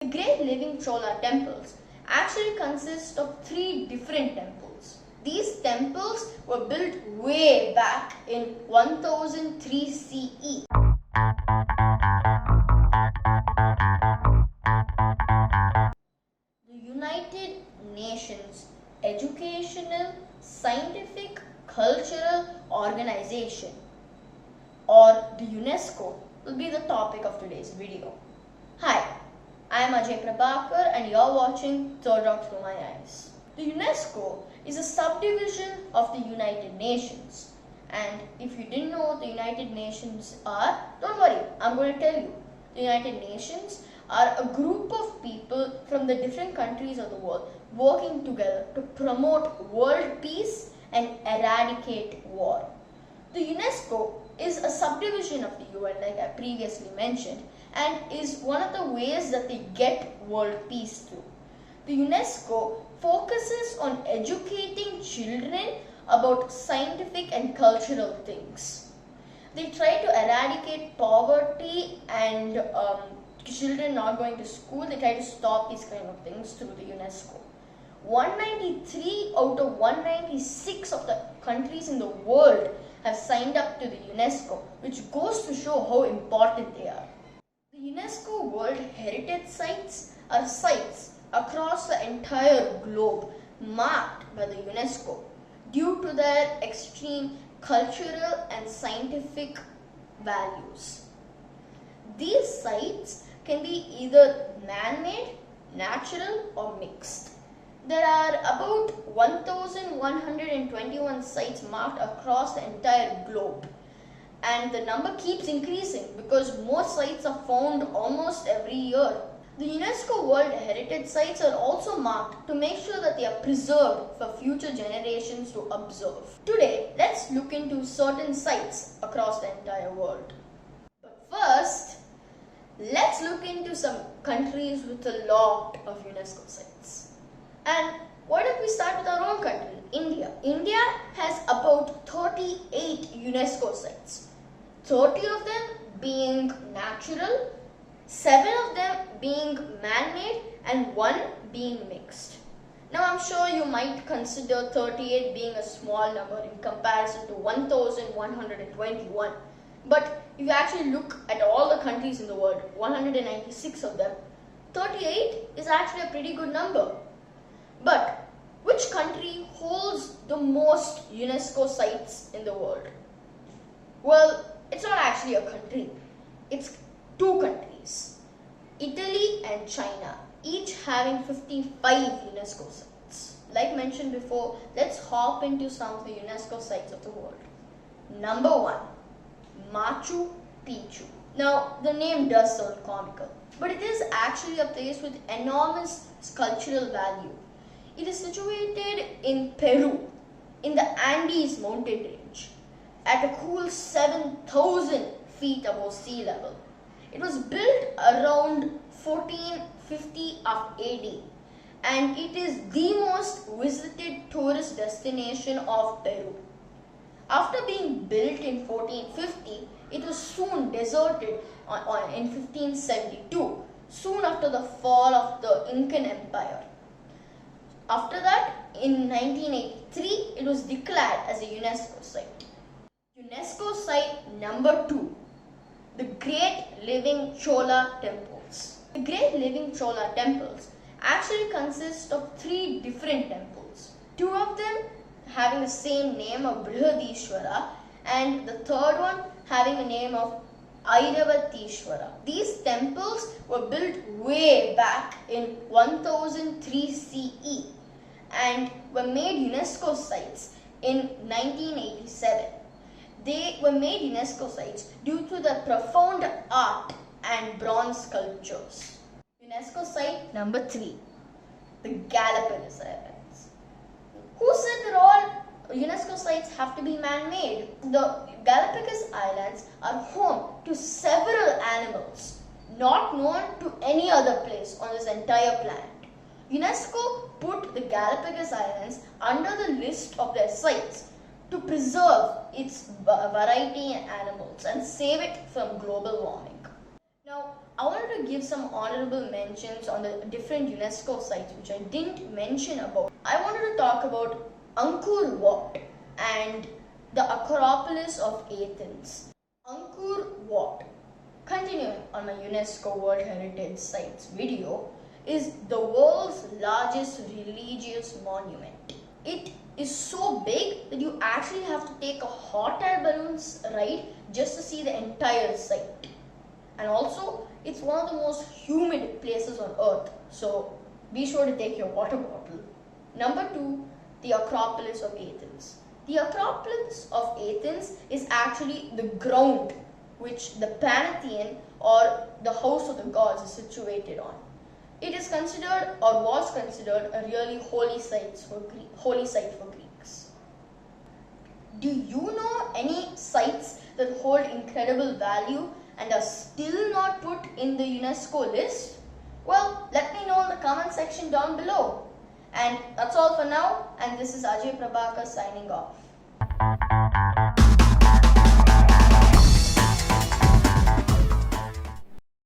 The great living Chola temples actually consist of three different temples. These temples were built way back in 1003 CE. The United Nations Educational, Scientific, Cultural Organization, or the Unesco, will be the topic of today's video. Hi, I am Ajay Prabhakar and you're watching Third Rock Through My Eyes. The Unesco is a subdivision of the United Nations. And if you didn't know what the United Nations are, don't worry, I'm going to tell you. The United Nations are a group of people from the different countries of the world working together to promote world peace and eradicate war. The Unesco is a subdivision of the UN, like I previously mentioned, and is one of the ways that they get world peace through. The UNESCO focuses on educating children about scientific and cultural things. They try to eradicate poverty and children not going to school. They try to stop these kind of things through the UNESCO. 193 out of 196 of the countries in the world have signed up to the UNESCO, which goes to show how important they are. The UNESCO World Heritage Sites are sites across the entire globe marked by the UNESCO due to their extreme cultural and scientific values. These sites can be either man-made, natural, or mixed. There are about 1,121 sites marked across the entire globe, and the number keeps increasing because more sites are found almost every year. The UNESCO World Heritage Sites are also marked to make sure that they are preserved for future generations to observe. Today, let's look into certain sites across the entire world. But first, let's look into some countries with a lot of UNESCO sites. And why don't we start with our own country, India? India has about 38 UNESCO sites. 30 of them being natural, 7 of them being man-made, and 1 being mixed. Now I'm sure you might consider 38 being a small number in comparison to 1,121. But if you actually look at all the countries in the world, 196 of them, 38 is actually a pretty good number. But which country holds the most UNESCO sites in the world? Well, it's not actually a country. It's 2 countries, Italy and China, each having 55 UNESCO sites. Like mentioned before, let's hop into some of the UNESCO sites of the world. Number 1, Machu Picchu. Now, the name does sound comical, but it is actually a place with enormous sculptural value. It is situated in Peru, in the Andes mountain range, at a cool 7,000 feet above sea level. It was built around 1450 of AD, and it is the most visited tourist destination of Peru. After being built in 1450, it was soon deserted in 1572, soon after the fall of the Incan Empire. After that, in 1983, it was declared as a UNESCO site. UNESCO site number 2, the Great Living Chola Temples. The Great Living Chola Temples actually consist of 3 different temples. 2 of them having the same name of Brihadishwara, and the third one having the name of Airavatishwara. These temples were built way back in 1003 CE and were made UNESCO sites in 1987. They were made UNESCO sites due to the profound art and bronze sculptures. UNESCO site number 3, the Galapagos Islands. Who said that all UNESCO sites have to be man-made? The Galapagos Islands are home to several animals not known to any other place on this entire planet. UNESCO put the Galapagos Islands under the list of their sites to preserve its variety in animals and save it from global warming. Now, I wanted to give some honorable mentions on the different UNESCO sites which I didn't mention about. I wanted to talk about Angkor Wat and the Acropolis of Athens. Angkor Wat, continuing on my UNESCO World Heritage Sites video, is the world's largest religious monument. It is so big that you actually have to take a hot air balloons ride just to see the entire site. And also, it's one of the most humid places on earth, so be sure to take your water bottle. Number 2, the Acropolis of Athens. The Acropolis of Athens is actually the ground which the Pantheon or the house of the gods is situated on. It is considered or was considered a really holy site for Greeks. Do you know any sites that hold incredible value and are still not put in the UNESCO list? Well, let me know in the comment section down below. And that's all for now, and this is Ajay Prabhakar signing off.